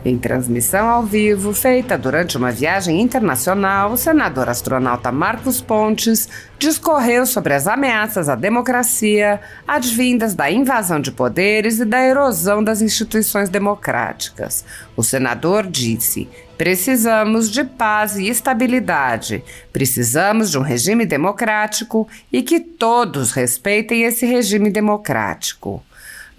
Em transmissão ao vivo, feita durante uma viagem internacional, o senador astronauta Marcos Pontes discorreu sobre as ameaças à democracia, advindas da invasão de poderes e da erosão das instituições democráticas. O senador disse: precisamos de paz e estabilidade, precisamos de um regime democrático e que todos respeitem esse regime democrático.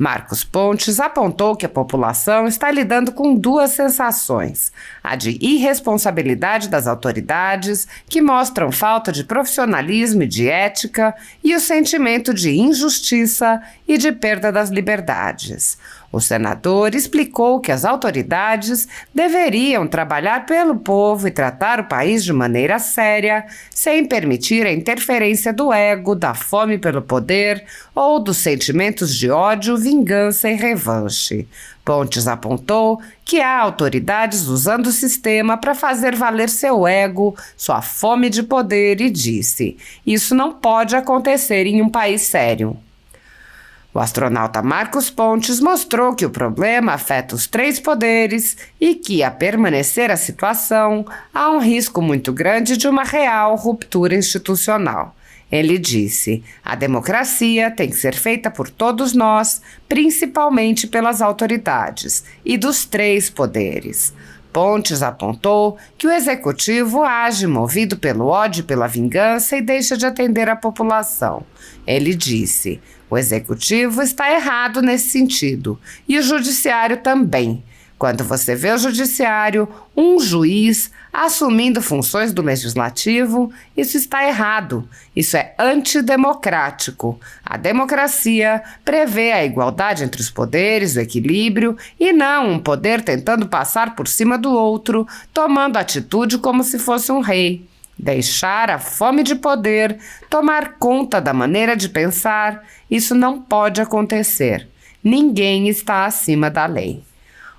Marcos Pontes apontou que a população está lidando com duas sensações: a de irresponsabilidade das autoridades, que mostram falta de profissionalismo e de ética, e o sentimento de injustiça e de perda das liberdades. O senador explicou que as autoridades deveriam trabalhar pelo povo e tratar o país de maneira séria, sem permitir a interferência do ego, da fome pelo poder ou dos sentimentos de ódio, vingança e revanche. Pontes apontou que há autoridades usando o sistema para fazer valer seu ego, sua fome de poder e disse: isso não pode acontecer em um país sério. O astronauta Marcos Pontes mostrou que o problema afeta os três poderes e que, a permanecer a situação, há um risco muito grande de uma real ruptura institucional. Ele disse: a democracia tem que ser feita por todos nós, principalmente pelas autoridades, e dos três poderes. Pontes apontou que o executivo age movido pelo ódio e pela vingança e deixa de atender a população. Ele disse: o executivo está errado nesse sentido, e o judiciário também. Quando você vê o judiciário, um juiz, assumindo funções do legislativo, isso está errado. Isso é antidemocrático. A democracia prevê a igualdade entre os poderes, o equilíbrio, e não um poder tentando passar por cima do outro, tomando atitude como se fosse um rei. Deixar a fome de poder tomar conta da maneira de pensar, isso não pode acontecer. Ninguém está acima da lei.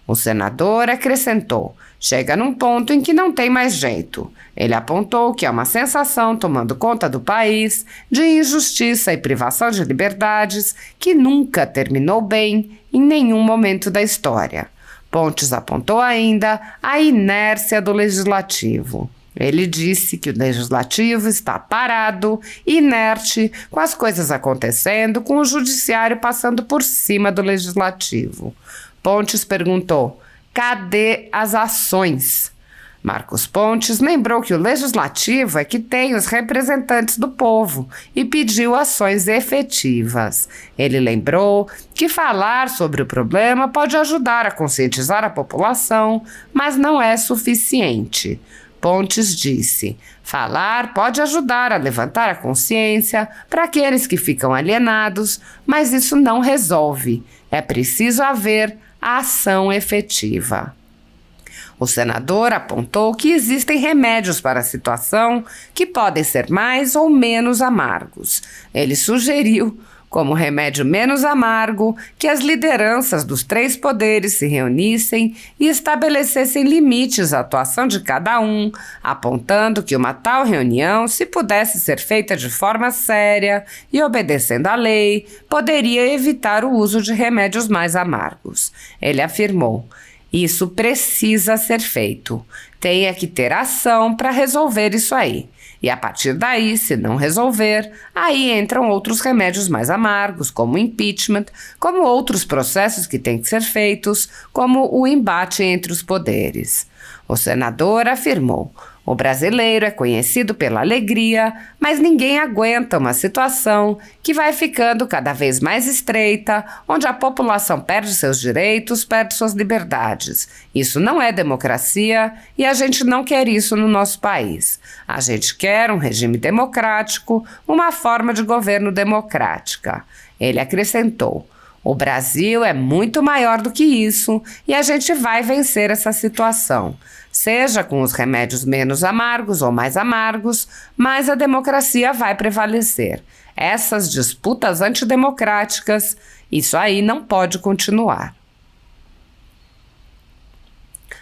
O senador acrescentou: chega num ponto em que não tem mais jeito. Ele apontou que há uma sensação tomando conta do país de injustiça e privação de liberdades que nunca terminou bem em nenhum momento da história. Pontes apontou ainda a inércia do legislativo. Ele disse que o legislativo está parado, inerte, com as coisas acontecendo, com o judiciário passando por cima do legislativo. Pontes perguntou: cadê as ações? Marcos Pontes lembrou que o legislativo é que tem os representantes do povo e pediu ações efetivas. Ele lembrou que falar sobre o problema pode ajudar a conscientizar a população, mas não é suficiente. Pontes disse: falar pode ajudar a levantar a consciência para aqueles que ficam alienados, mas isso não resolve. É preciso haver a ação efetiva. O senador apontou que existem remédios para a situação que podem ser mais ou menos amargos. Ele sugeriu, como remédio menos amargo, que as lideranças dos três poderes se reunissem e estabelecessem limites à atuação de cada um, apontando que uma tal reunião, se pudesse ser feita de forma séria e obedecendo à lei, poderia evitar o uso de remédios mais amargos. Ele afirmou: isso precisa ser feito. Tem que ter ação para resolver isso aí. E a partir daí, se não resolver, aí entram outros remédios mais amargos, como o impeachment, como outros processos que têm que ser feitos, como o embate entre os poderes. O senador afirmou: o brasileiro é conhecido pela alegria, mas ninguém aguenta uma situação que vai ficando cada vez mais estreita, onde a população perde seus direitos, perde suas liberdades. Isso não é democracia e a gente não quer isso no nosso país. A gente quer um regime democrático, uma forma de governo democrática. Ele acrescentou: o Brasil é muito maior do que isso e a gente vai vencer essa situação. Seja com os remédios menos amargos ou mais amargos, mas a democracia vai prevalecer. Essas disputas antidemocráticas, isso aí não pode continuar.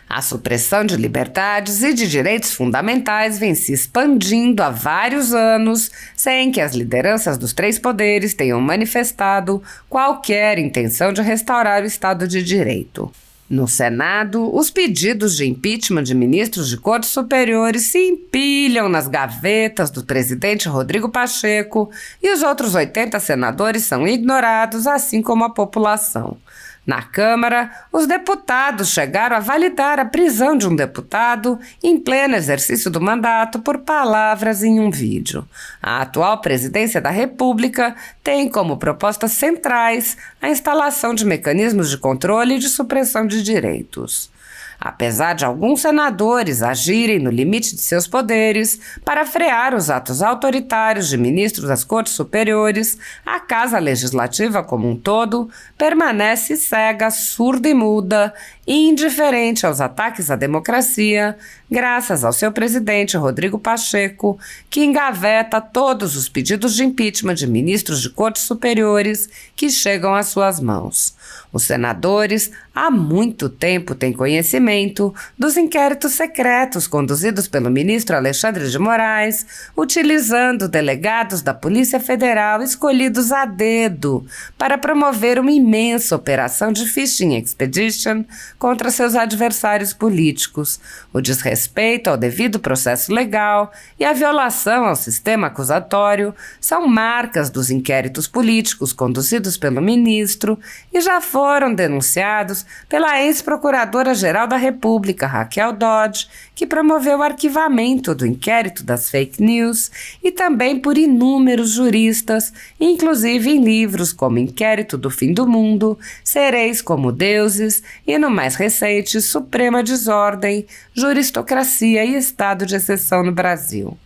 A supressão de liberdades e de direitos fundamentais vem se expandindo há vários anos, sem que as lideranças dos três poderes tenham manifestado qualquer intenção de restaurar o Estado de Direito. No Senado, os pedidos de impeachment de ministros de cortes superiores se empilham nas gavetas do presidente Rodrigo Pacheco e os outros 80 senadores são ignorados, assim como a população. Na Câmara, os deputados chegaram a validar a prisão de um deputado em pleno exercício do mandato por palavras em um vídeo. A atual presidência da República tem como propostas centrais a instalação de mecanismos de controle e de supressão de direitos. Apesar de alguns senadores agirem no limite de seus poderes para frear os atos autoritários de ministros das Cortes Superiores, a Casa Legislativa como um todo permanece cega, surda e muda, indiferente aos ataques à democracia, graças ao seu presidente Rodrigo Pacheco, que engaveta todos os pedidos de impeachment de ministros de Cortes Superiores que chegam às suas mãos. Os senadores há muito tempo têm conhecimento dos inquéritos secretos conduzidos pelo ministro Alexandre de Moraes, utilizando delegados da Polícia Federal escolhidos a dedo para promover uma imensa operação de phishing expedition contra seus adversários políticos. O desrespeito ao devido processo legal e a violação ao sistema acusatório são marcas dos inquéritos políticos conduzidos pelo ministro e já foram denunciados pela ex-procuradora-geral da República, Raquel Dodge, que promoveu o arquivamento do inquérito das fake news, e também por inúmeros juristas, inclusive em livros como Inquérito do Fim do Mundo, Sereis como Deuses e, no mais recente, Suprema Desordem, Juristocracia e Estado de Exceção no Brasil.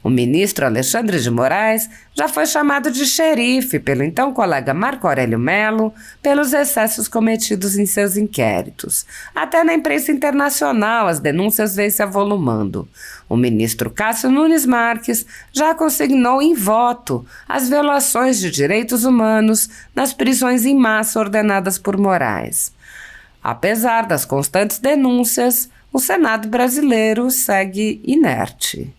O ministro Alexandre de Moraes já foi chamado de xerife pelo então colega Marco Aurélio Mello pelos excessos cometidos em seus inquéritos. Até na imprensa internacional as denúncias vêm se avolumando. O ministro Cássio Nunes Marques já consignou em voto as violações de direitos humanos nas prisões em massa ordenadas por Moraes. Apesar das constantes denúncias, o Senado brasileiro segue inerte.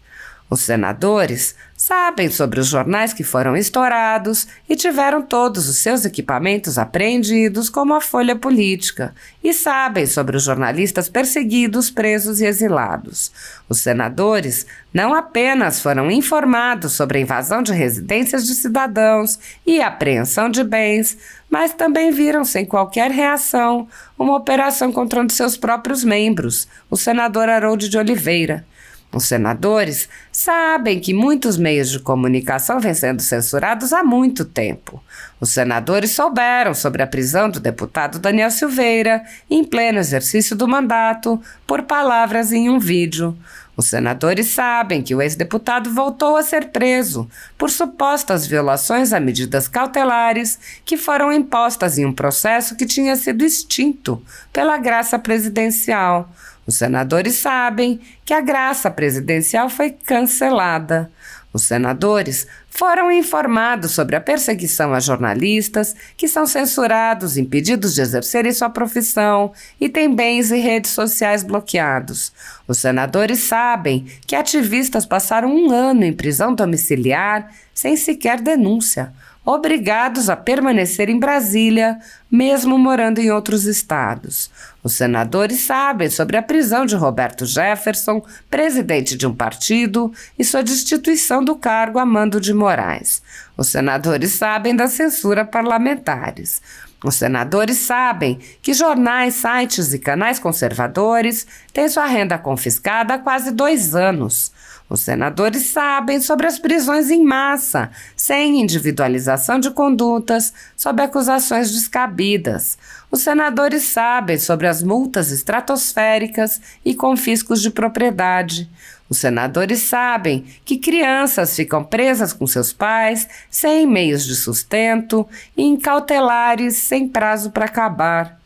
Os senadores sabem sobre os jornais que foram estourados e tiveram todos os seus equipamentos apreendidos, como a Folha Política, e sabem sobre os jornalistas perseguidos, presos e exilados. Os senadores não apenas foram informados sobre a invasão de residências de cidadãos e a apreensão de bens, mas também viram sem qualquer reação uma operação contra um de seus próprios membros, o senador Harold de Oliveira. Os senadores sabem que muitos meios de comunicação vêm sendo censurados há muito tempo. Os senadores souberam sobre a prisão do deputado Daniel Silveira, em pleno exercício do mandato, por palavras em um vídeo. Os senadores sabem que o ex-deputado voltou a ser preso por supostas violações a medidas cautelares que foram impostas em um processo que tinha sido extinto pela graça presidencial. Os senadores sabem que a graça presidencial foi cancelada. Os senadores foram informados sobre a perseguição a jornalistas que são censurados, impedidos de exercerem sua profissão e têm bens e redes sociais bloqueados. Os senadores sabem que ativistas passaram 1 ano em prisão domiciliar sem sequer denúncia, obrigados a permanecer em Brasília, mesmo morando em outros estados. Os senadores sabem sobre a prisão de Roberto Jefferson, presidente de um partido, e sua destituição do cargo a mando de Moraes. Os senadores sabem da censura parlamentares. Os senadores sabem que jornais, sites e canais conservadores têm sua renda confiscada há quase 2 anos. Os senadores sabem sobre as prisões em massa, sem individualização de condutas, sob acusações descabidas. Os senadores sabem sobre as multas estratosféricas e confiscos de propriedade. Os senadores sabem que crianças ficam presas com seus pais, sem meios de sustento e em cautelares sem prazo para acabar.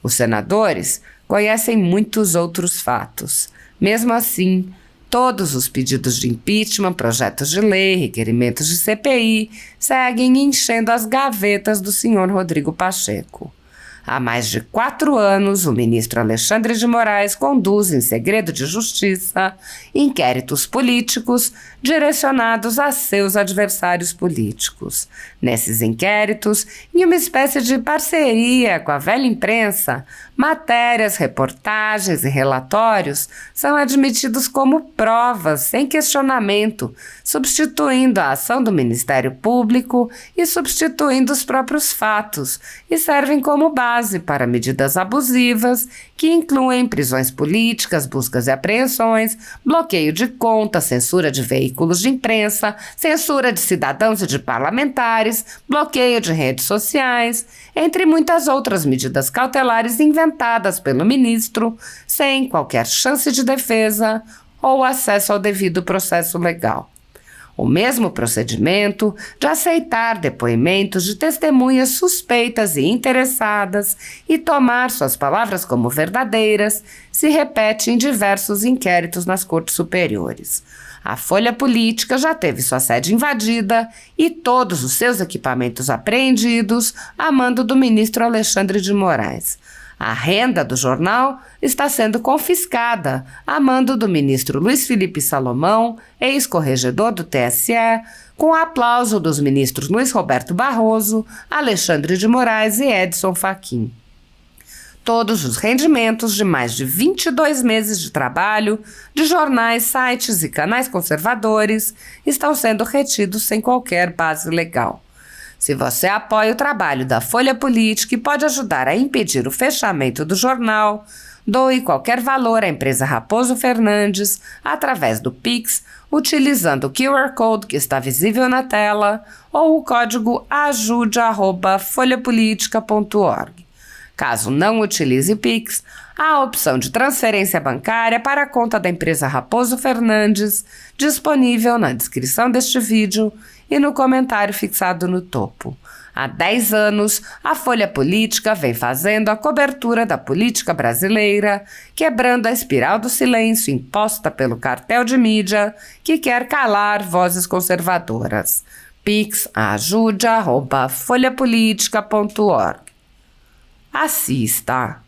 Os senadores conhecem muitos outros fatos. Mesmo assim, todos os pedidos de impeachment, projetos de lei, requerimentos de CPI seguem enchendo as gavetas do senhor Rodrigo Pacheco. Há mais de 4 anos, o ministro Alexandre de Moraes conduz, em segredo de justiça, inquéritos políticos direcionados a seus adversários políticos. Nesses inquéritos, em uma espécie de parceria com a velha imprensa, matérias, reportagens e relatórios são admitidos como provas, sem questionamento, substituindo a ação do Ministério Público e substituindo os próprios fatos, e servem como base para medidas abusivas que incluem prisões políticas, buscas e apreensões, bloqueio de contas, censura de veículos de imprensa, censura de cidadãos e de parlamentares, bloqueio de redes sociais, entre muitas outras medidas cautelares inventadas pelo ministro, sem qualquer chance de defesa ou acesso ao devido processo legal. O mesmo procedimento de aceitar depoimentos de testemunhas suspeitas e interessadas e tomar suas palavras como verdadeiras se repete em diversos inquéritos nas cortes superiores. A Folha Política já teve sua sede invadida e todos os seus equipamentos apreendidos a mando do ministro Alexandre de Moraes. A renda do jornal está sendo confiscada a mando do ministro Luiz Felipe Salomão, ex-corregedor do TSE, com o aplauso dos ministros Luiz Roberto Barroso, Alexandre de Moraes e Edson Fachin. Todos os rendimentos de mais de 22 meses de trabalho de jornais, sites e canais conservadores estão sendo retidos sem qualquer base legal. Se você apoia o trabalho da Folha Política e pode ajudar a impedir o fechamento do jornal, doe qualquer valor à empresa Raposo Fernandes através do Pix, utilizando o QR Code que está visível na tela ou o código ajude@folhapolitica.org. Caso não utilize Pix, há a opção de transferência bancária para a conta da empresa Raposo Fernandes, disponível na descrição deste vídeo e no comentário fixado no topo. Há 10 anos, a Folha Política vem fazendo a cobertura da política brasileira, quebrando a espiral do silêncio imposta pelo cartel de mídia que quer calar vozes conservadoras. pix@ajude@folhapolitica.org. Assista!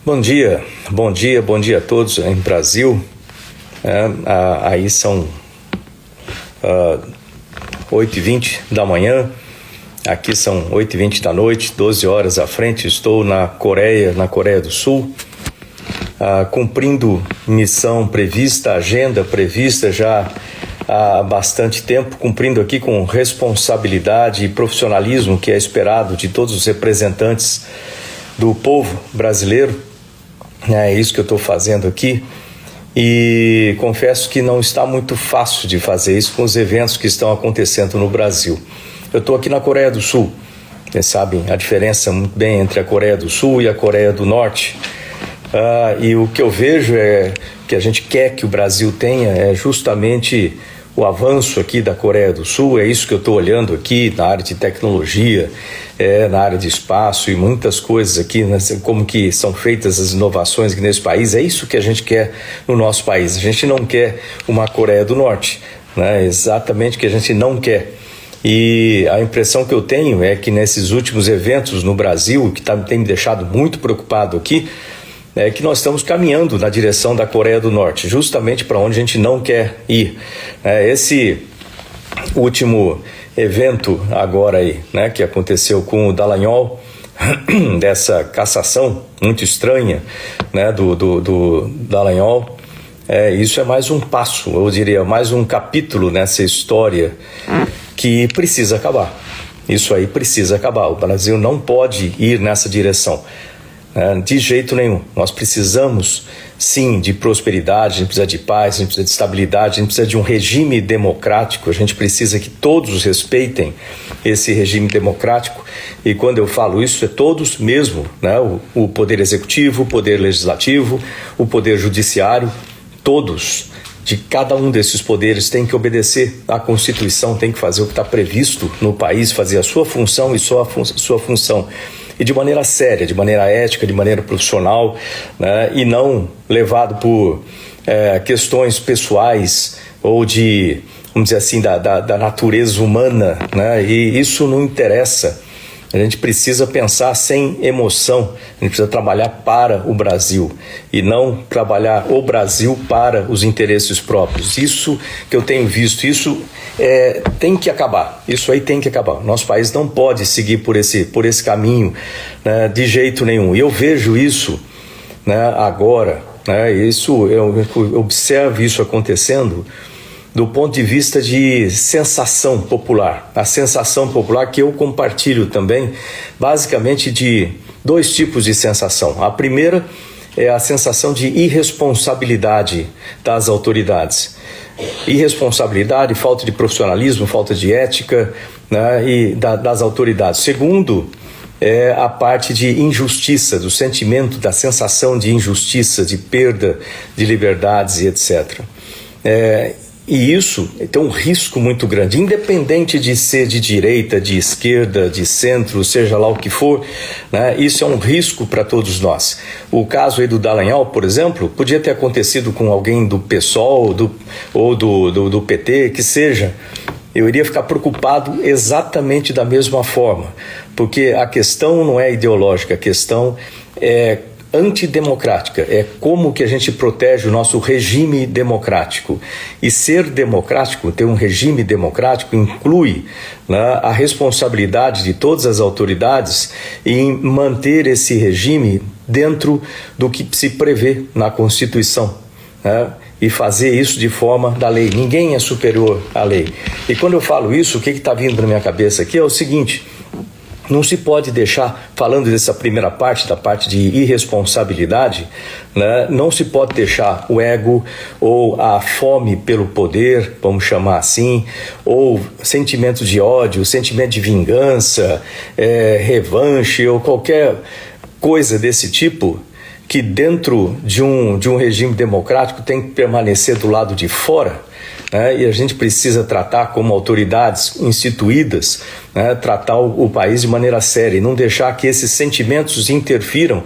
Bom dia a todos em Brasil. Aí são 8h20 da manhã, aqui são 8h20 da noite, 12 horas à frente. Estou na Coreia do Sul, cumprindo missão prevista, agenda prevista já há bastante tempo, cumprindo aqui com responsabilidade e profissionalismo que é esperado de todos os representantes do povo brasileiro. É isso que eu estou fazendo aqui e confesso que não está muito fácil de fazer isso com os eventos que estão acontecendo no Brasil. Eu estou aqui na Coreia do Sul. Vocês sabem a diferença muito bem entre a Coreia do Sul e a Coreia do Norte. E o que eu vejo é que a gente quer que o Brasil tenha é justamente o avanço aqui da Coreia do Sul. É isso que eu estou olhando aqui na área de tecnologia, na área de espaço e muitas coisas aqui, né, como que são feitas as inovações aqui nesse país. É isso que a gente quer no nosso país. A gente não quer uma Coreia do Norte, né? Exatamente o que a gente não quer. E a impressão que eu tenho é que nesses últimos eventos no Brasil, que tem me deixado muito preocupado aqui, é que nós estamos caminhando na direção da Coreia do Norte, justamente para onde a gente não quer ir. Esse último evento agora aí, né, que aconteceu com o Dallagnol, dessa cassação muito estranha, né, do Dallagnol, isso é mais um passo, eu diria, mais um capítulo nessa história que precisa acabar. Isso aí precisa acabar. O Brasil não pode ir nessa direção. De jeito nenhum. Nós precisamos sim de prosperidade, a gente precisa de paz, a gente precisa de estabilidade, a gente precisa de um regime democrático, a gente precisa que todos respeitem esse regime democrático. E quando eu falo isso, é todos mesmo, né? O poder executivo, o poder legislativo, o poder judiciário, todos de cada um desses poderes tem que obedecer à Constituição, tem que fazer o que está previsto no país, fazer a sua função e só a sua função. E de maneira séria, de maneira ética, de maneira profissional, né, e não levado por questões pessoais ou de, vamos dizer assim, da natureza humana, né, e isso não interessa. A gente precisa pensar sem emoção, a gente precisa trabalhar para o Brasil e não trabalhar o Brasil para os interesses próprios. Isso que eu tenho visto, isso tem que acabar, isso aí tem que acabar. Nosso país não pode seguir por esse caminho, né, de jeito nenhum. E eu vejo isso, né, agora, né, eu observo isso acontecendo do ponto de vista de sensação popular. A sensação popular que eu compartilho também, basicamente de dois tipos de sensação. A primeira é a sensação de irresponsabilidade das autoridades. Irresponsabilidade, falta de profissionalismo, falta de ética, né, e das autoridades. Segundo, é a parte de injustiça, do sentimento, da sensação de injustiça, de perda de liberdades e etc. E isso tem um risco muito grande, independente de ser de direita, de esquerda, de centro, seja lá o que for, né? Isso é um risco para todos nós. O caso aí do Dallagnol, por exemplo, podia ter acontecido com alguém do PSOL ou do PT, que seja. Eu iria ficar preocupado exatamente da mesma forma, porque a questão não é ideológica, a questão é antidemocrática, é como que a gente protege o nosso regime democrático. E ser democrático, ter um regime democrático, inclui, né, a responsabilidade de todas as autoridades em manter esse regime dentro do que se prevê na Constituição, né, e fazer isso de forma da lei. Ninguém é superior à lei. E quando eu falo isso, o que está vindo na minha cabeça aqui é o seguinte: não se pode deixar, falando dessa primeira parte, da parte de irresponsabilidade, né, não se pode deixar o ego ou a fome pelo poder, vamos chamar assim, ou sentimento de ódio, sentimento de vingança, revanche ou qualquer coisa desse tipo, que dentro de um regime democrático tem que permanecer do lado de fora. E a gente precisa tratar como autoridades instituídas, né, tratar o país de maneira séria e não deixar que esses sentimentos interfiram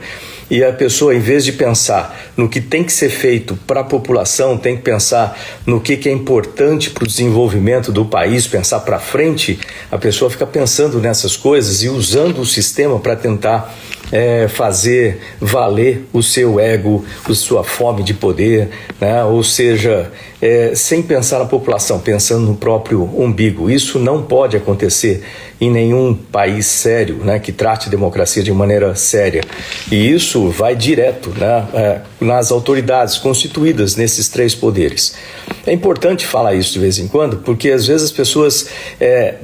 e a pessoa, em vez de pensar no que tem que ser feito para a população, tem que pensar no que é importante para o desenvolvimento do país, pensar para frente, a pessoa fica pensando nessas coisas e usando o sistema para tentar fazer valer o seu ego, a sua fome de poder, né? Ou seja, sem pensar na população, pensando no próprio umbigo. Isso não pode acontecer em nenhum país sério, né, que trate a democracia de maneira séria. E isso vai direto, né, nas autoridades constituídas nesses três poderes. É importante falar isso de vez em quando, porque às vezes as pessoas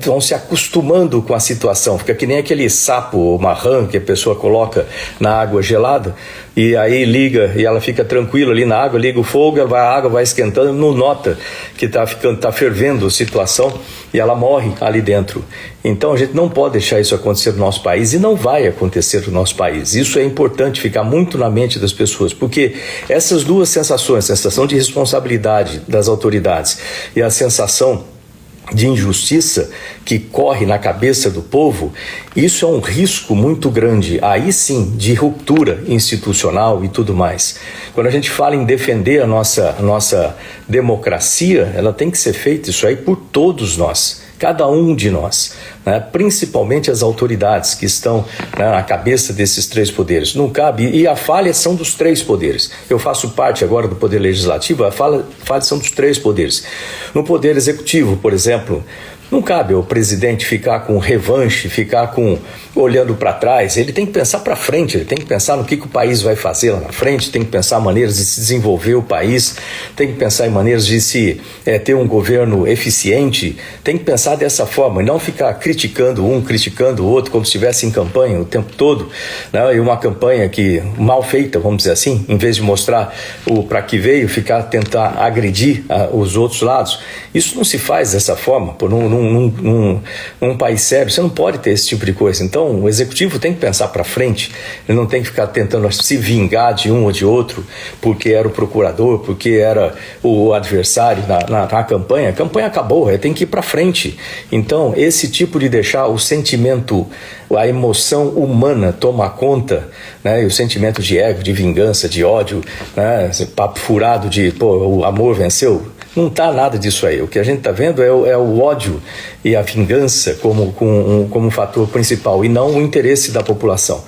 vão se acostumando com a situação. Fica que nem aquele sapo ou marrã que a pessoa coloca na água gelada e aí liga e ela fica tranquila ali na água, liga o fogo, a água vai esquentando, não nota que está fervendo a situação e ela morre ali dentro. Então a gente não pode deixar isso acontecer no nosso país e não vai acontecer no nosso país. Isso é importante ficar muito na mente das pessoas, porque essas duas sensações, a sensação de responsabilidade das autoridades e a sensação de injustiça que corre na cabeça do povo, isso é um risco muito grande, aí sim, de ruptura institucional e tudo mais. Quando a gente fala em defender a nossa democracia, ela tem que ser feita isso aí por todos nós, cada um de nós, né? Principalmente as autoridades que estão, né, na cabeça desses três poderes. Não cabe, e a falha são dos três poderes. Eu faço parte agora do Poder Legislativo, a falha são dos três poderes. No Poder Executivo, por exemplo, não cabe ao presidente ficar com revanche, ficar olhando para trás. Ele tem que pensar para frente, ele tem que pensar no que o país vai fazer lá na frente, tem que pensar maneiras de se desenvolver o país, tem que pensar em maneiras de ter um governo eficiente, tem que pensar dessa forma e não ficar criticando um, criticando o outro como se estivesse em campanha o tempo todo, né? E uma campanha que mal feita, vamos dizer assim, em vez de mostrar para que veio, tentar agredir os outros lados. Isso não se faz dessa forma, não num país sério, você não pode ter esse tipo de coisa. Então, o executivo tem que pensar para frente, ele não tem que ficar tentando se vingar de um ou de outro, porque era o procurador, porque era o adversário na campanha. A campanha acabou, tem que ir para frente. Então, esse tipo de deixar o sentimento, a emoção humana tomar conta, né, e o sentimento de ego, de vingança, de ódio, né, esse papo furado de, o amor venceu, não está nada disso aí. O que a gente está vendo é o ódio e a vingança como um fator principal, e não o interesse da população.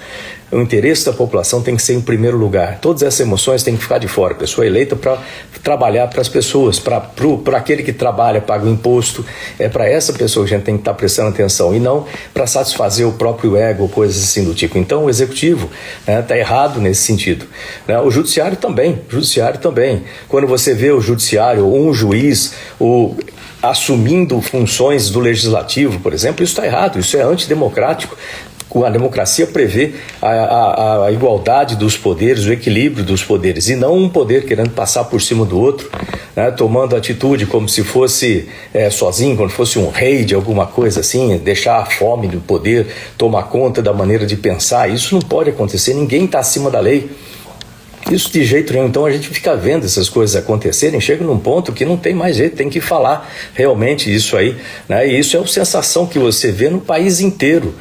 O interesse da população tem que ser em primeiro lugar. Todas essas emoções têm que ficar de fora. A pessoa é eleita para trabalhar para as pessoas, para aquele que trabalha, paga o imposto. É para essa pessoa que a gente tem que estar prestando atenção, e não para satisfazer o próprio ego ou coisas assim do tipo. Então o executivo está errado nesse sentido. O judiciário também. Quando você vê o judiciário, um juiz, assumindo funções do legislativo, por exemplo, isso está errado, isso é antidemocrático. A democracia prevê a igualdade dos poderes, o equilíbrio dos poderes, e não um poder querendo passar por cima do outro, né, tomando atitude como se fosse sozinho, como se fosse um rei de alguma coisa assim, deixar a fome do poder tomar conta da maneira de pensar. Isso não pode acontecer, ninguém está acima da lei. Isso de jeito nenhum. Então a gente fica vendo essas coisas acontecerem, chega num ponto que não tem mais jeito, tem que falar realmente isso aí, né? E isso é a sensação que você vê no país inteiro,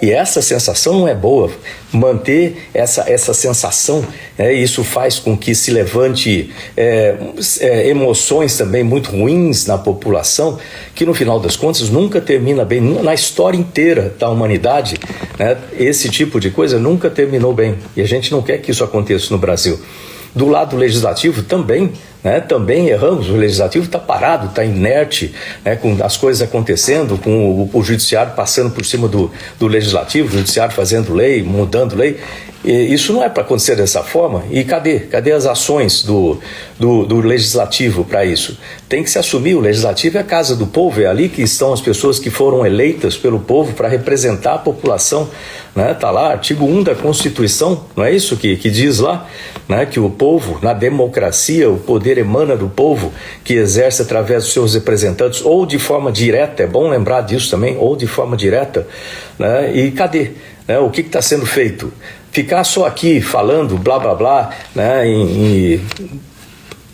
e essa sensação não é boa. Manter essa sensação, isso faz com que se levante emoções também muito ruins na população, que no final das contas nunca termina bem. Na história inteira da humanidade, né, esse tipo de coisa nunca terminou bem, e a gente não quer que isso aconteça no Brasil. Do lado legislativo também, também erramos. O legislativo está parado, está inerte, com as coisas acontecendo, com o judiciário passando por cima do legislativo, o judiciário fazendo lei, mudando lei. E isso não é para acontecer dessa forma. E cadê as ações do legislativo para isso? Tem que se assumir. O legislativo é a casa do povo, é ali que estão as pessoas que foram eleitas pelo povo para representar a população. Tá lá, artigo 1 da Constituição, não é isso que diz lá? Que o povo, na democracia, o poder emana do povo, que exerce através dos seus representantes, ou de forma direta, é bom lembrar disso também, ou de forma direta, e cadê? O que está sendo feito? Ficar só aqui falando blá blá blá,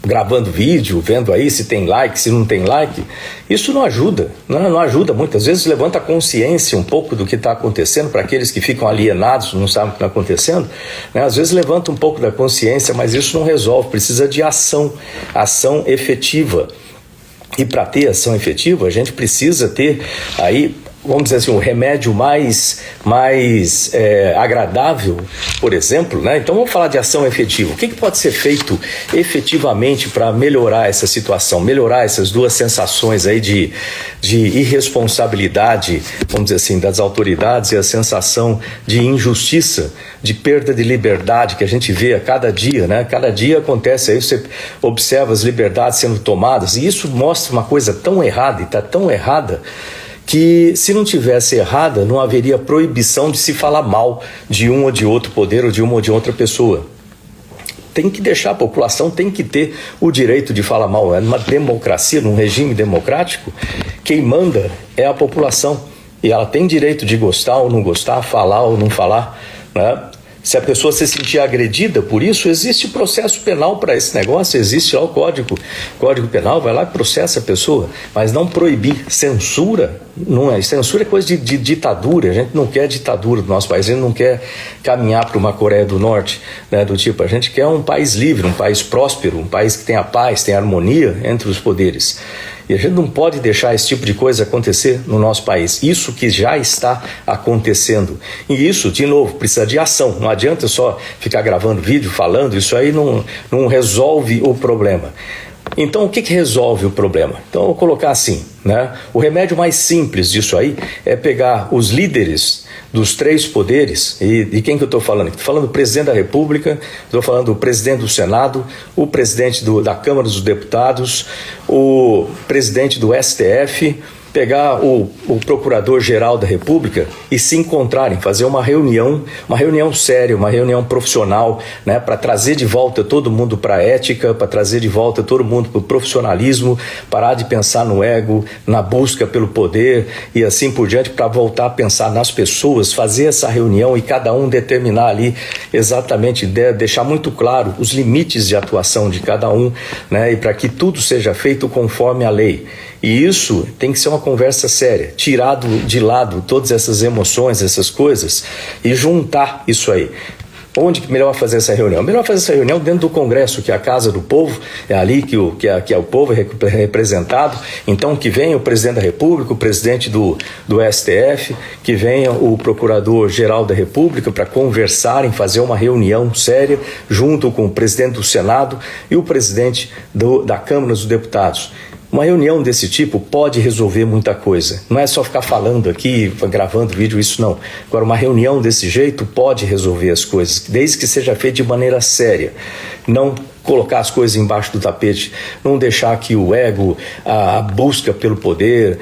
gravando vídeo, vendo aí se tem like, se não tem like, isso não ajuda, não ajuda. Muitas vezes levanta a consciência um pouco do que está acontecendo, para aqueles que ficam alienados, não sabem o que está acontecendo, às vezes levanta um pouco da consciência, mas isso não resolve, precisa de ação efetiva. E para ter ação efetiva, a gente precisa ter aí, vamos dizer assim, um remédio mais agradável, por exemplo, Então vamos falar de ação efetiva. O que pode ser feito efetivamente para melhorar essa situação, melhorar essas duas sensações aí de irresponsabilidade, vamos dizer assim, das autoridades, e a sensação de injustiça, de perda de liberdade que a gente vê a cada dia, Cada dia acontece aí, você observa as liberdades sendo tomadas, e isso mostra uma coisa tão errada, e está tão errada, que se não tivesse errada, não haveria proibição de se falar mal de um ou de outro poder, ou de uma ou de outra pessoa. Tem que deixar, a população tem que ter o direito de falar mal. Numa democracia, num regime democrático, quem manda é a população, e ela tem direito de gostar ou não gostar, falar ou não falar, Se a pessoa se sentir agredida por isso, existe processo penal para esse negócio, existe lá o Código Penal, vai lá e processa a pessoa, mas não proibir. Censura não é. Censura é coisa de ditadura. A gente não quer ditadura do nosso país, a gente não quer caminhar para uma Coreia do Norte, do tipo, a gente quer um país livre, um país próspero, um país que tenha paz, tenha harmonia entre os poderes. E a gente não pode deixar esse tipo de coisa acontecer no nosso país. Isso que já está acontecendo. E isso, de novo, precisa de ação. Não adianta só ficar gravando vídeo, falando. Isso aí não resolve o problema. Então, o que resolve o problema? Então, eu vou colocar assim, O remédio mais simples disso aí é pegar os líderes dos três poderes. E de quem que eu estou falando? Estou falando do presidente da República, estou falando do presidente do Senado, o presidente da Câmara dos Deputados, o presidente do STF, pegar o Procurador-Geral da República e se encontrarem, fazer uma reunião séria, uma reunião profissional, né, para trazer de volta todo mundo para a ética, para trazer de volta todo mundo para o profissionalismo, parar de pensar no ego, na busca pelo poder e assim por diante, para voltar a pensar nas pessoas, fazer essa reunião e cada um determinar ali exatamente, deixar muito claro os limites de atuação de cada um, né, e para que tudo seja feito conforme a lei. E isso tem que ser uma conversa séria, tirado de lado todas essas emoções, essas coisas, e juntar isso aí. Onde que melhor fazer essa reunião? Melhor fazer essa reunião dentro do Congresso, que é a casa do povo, é ali que o povo é representado. Então que venha o presidente da República, o presidente do STF, que venha o Procurador-Geral da República para conversarem, fazer uma reunião séria junto com o presidente do Senado e o presidente da Câmara dos Deputados. Uma reunião desse tipo pode resolver muita coisa. Não é só ficar falando aqui, gravando vídeo, isso não. Agora, uma reunião desse jeito pode resolver as coisas, desde que seja feita de maneira séria. Não colocar as coisas embaixo do tapete, não deixar que o ego, a busca pelo poder,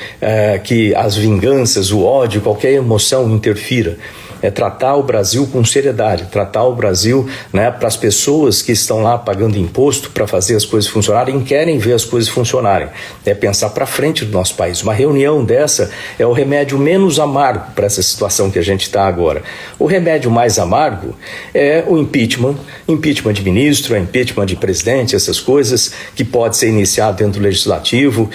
que as vinganças, o ódio, qualquer emoção interfira. É tratar o Brasil com seriedade, tratar o Brasil, né, para as pessoas que estão lá pagando imposto para fazer as coisas funcionarem e querem ver as coisas funcionarem. É pensar para frente do nosso país. Uma reunião dessa é o remédio menos amargo para essa situação que a gente está agora. O remédio mais amargo é o impeachment de ministro, impeachment de presidente, essas coisas que pode ser iniciado dentro do Legislativo,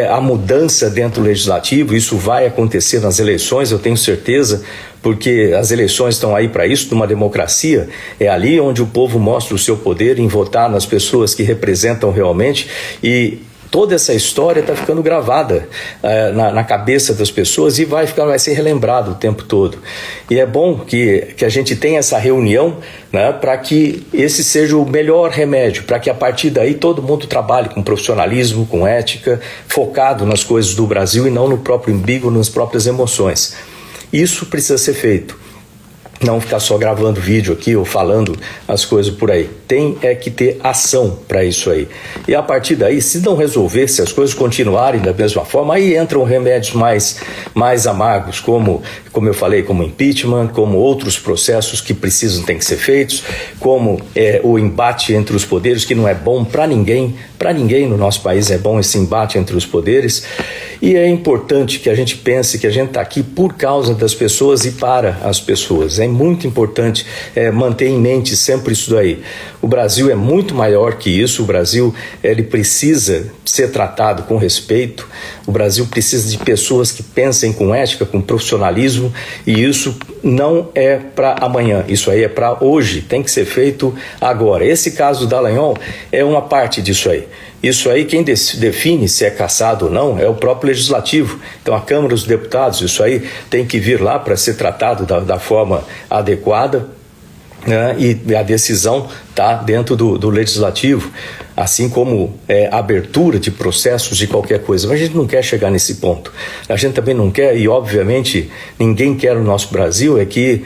a mudança dentro do Legislativo, isso vai acontecer nas eleições, eu tenho certeza, porque as eleições estão aí para isso, numa democracia, é ali onde o povo mostra o seu poder em votar nas pessoas que representam realmente, e toda essa história está ficando gravada na cabeça das pessoas e vai ser relembrado o tempo todo. E é bom que a gente tenha essa reunião, né, para que esse seja o melhor remédio, para que a partir daí todo mundo trabalhe com profissionalismo, com ética, focado nas coisas do Brasil e não no próprio umbigo, nas próprias emoções. Isso precisa ser feito. Não ficar só gravando vídeo aqui ou falando as coisas por aí. Tem que ter ação para isso aí. E a partir daí, se não resolver, se as coisas continuarem da mesma forma, aí entram remédios mais amargos, como eu falei, como impeachment, como outros processos que tem que ser feitos, como o embate entre os poderes, que não é bom para ninguém no nosso país, é bom esse embate entre os poderes. E é importante que a gente pense que a gente está aqui por causa das pessoas e para as pessoas. É muito importante manter em mente sempre isso daí. O Brasil é muito maior que isso. O Brasil ele precisa ser tratado com respeito. O Brasil precisa de pessoas que pensem com ética, com profissionalismo, e isso não é para amanhã, isso aí é para hoje, tem que ser feito agora. Esse caso do Dallagnol é uma parte disso aí. Isso aí, quem define se é cassado ou não é o próprio Legislativo. Então, a Câmara dos Deputados, isso aí tem que vir lá para ser tratado da forma adequada, né? E a decisão está dentro do Legislativo, assim como abertura de processos de qualquer coisa. Mas a gente não quer chegar nesse ponto. A gente também não quer, e obviamente ninguém quer no nosso Brasil, que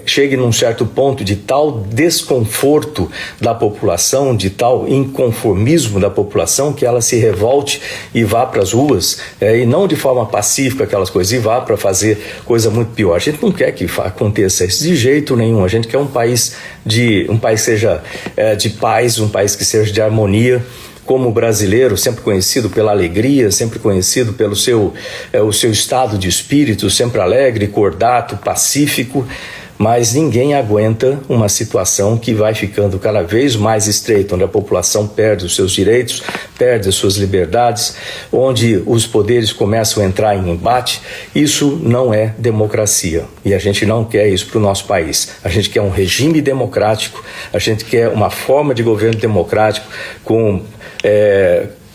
chegue num certo ponto de tal desconforto da população, de tal inconformismo da população, que ela se revolte e vá para as ruas, e não de forma pacífica aquelas coisas, e vá para fazer coisa muito pior. A gente não quer que aconteça isso de jeito nenhum. A gente quer um país que seja de paz, um país que seja de harmonia, como o brasileiro, sempre conhecido pela alegria, sempre conhecido pelo o seu estado de espírito, sempre alegre, cordato, pacífico. Mas ninguém aguenta uma situação que vai ficando cada vez mais estreita, onde a população perde os seus direitos, perde as suas liberdades, onde os poderes começam a entrar em embate. Isso não é democracia, e a gente não quer isso para o nosso país. A gente quer um regime democrático, a gente quer uma forma de governo democrático com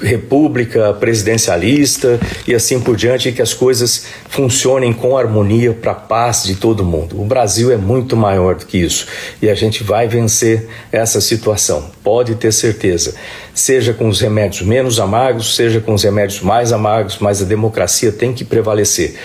república presidencialista e assim por diante, que as coisas funcionem com harmonia para a paz de todo mundo. O Brasil é muito maior do que isso e a gente vai vencer essa situação, pode ter certeza, seja com os remédios menos amargos, seja com os remédios mais amargos, mas a democracia tem que prevalecer.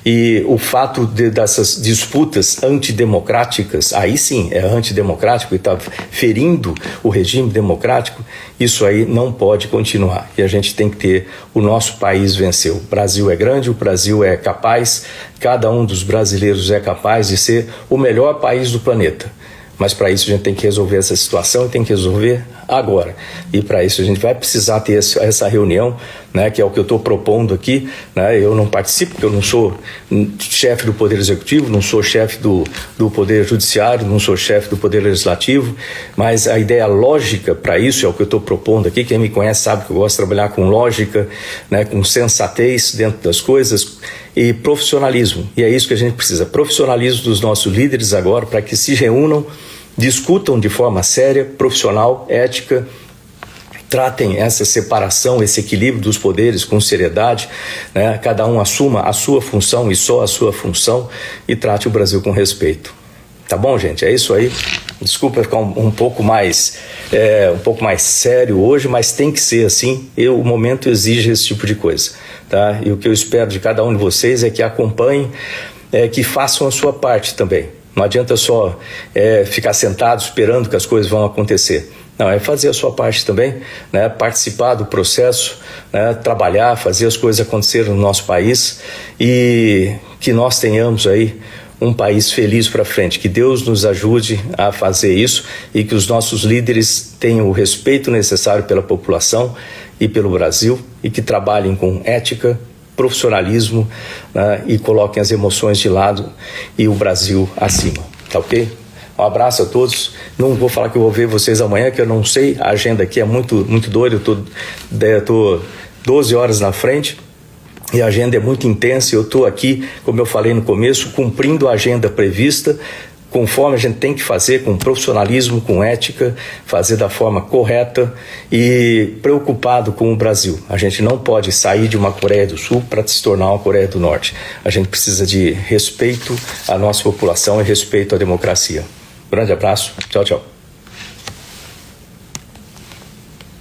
E o fato dessas disputas antidemocráticas, aí sim é antidemocrático e está ferindo o regime democrático, isso aí não pode continuar. transformar. E a gente tem que ter o nosso país vencer. O Brasil é grande, o Brasil é capaz, cada um dos brasileiros é capaz de ser o melhor país do planeta. Mas para isso a gente tem que resolver essa situação e tem que resolver agora. E para isso a gente vai precisar ter essa reunião, né, que é o que eu estou propondo aqui. Né? Eu não participo, porque eu não sou chefe do Poder Executivo, não sou chefe do Poder Judiciário, não sou chefe do Poder Legislativo, mas a ideia lógica para isso é o que eu estou propondo aqui. Quem me conhece sabe que eu gosto de trabalhar com lógica, né, com sensatez dentro das coisas e profissionalismo. E é isso que a gente precisa, profissionalismo dos nossos líderes agora, para que se reúnam, discutam de forma séria, profissional, ética, tratem essa separação, esse equilíbrio dos poderes com seriedade, né? Cada um assuma a sua função e só a sua função e trate o Brasil com respeito. Tá bom, gente? É isso aí. Desculpa ficar um pouco mais sério hoje, mas tem que ser assim. O momento exige esse tipo de coisa, tá? E o que eu espero de cada um de vocês é que acompanhem, que façam a sua parte também. Não adianta só ficar sentado esperando que as coisas vão acontecer. Não, é fazer a sua parte também, né? Participar do processo, né? Trabalhar, fazer as coisas acontecerem no nosso país e que nós tenhamos aí um país feliz para frente. Que Deus nos ajude a fazer isso e que os nossos líderes tenham o respeito necessário pela população e pelo Brasil e que trabalhem com ética, profissionalismo, né, e coloquem as emoções de lado e o Brasil acima, tá ok? Um abraço a todos. Não vou falar que eu vou ver vocês amanhã, que eu não sei, a agenda aqui é muito doida, eu tô 12 horas na frente e a agenda é muito intensa. Eu estou aqui, como eu falei no começo, cumprindo a agenda prevista, conforme a gente tem que fazer, com profissionalismo, com ética, fazer da forma correta e preocupado com o Brasil. A gente não pode sair de uma Coreia do Sul para se tornar uma Coreia do Norte. A gente precisa de respeito à nossa população e respeito à democracia. Grande abraço, tchau, tchau.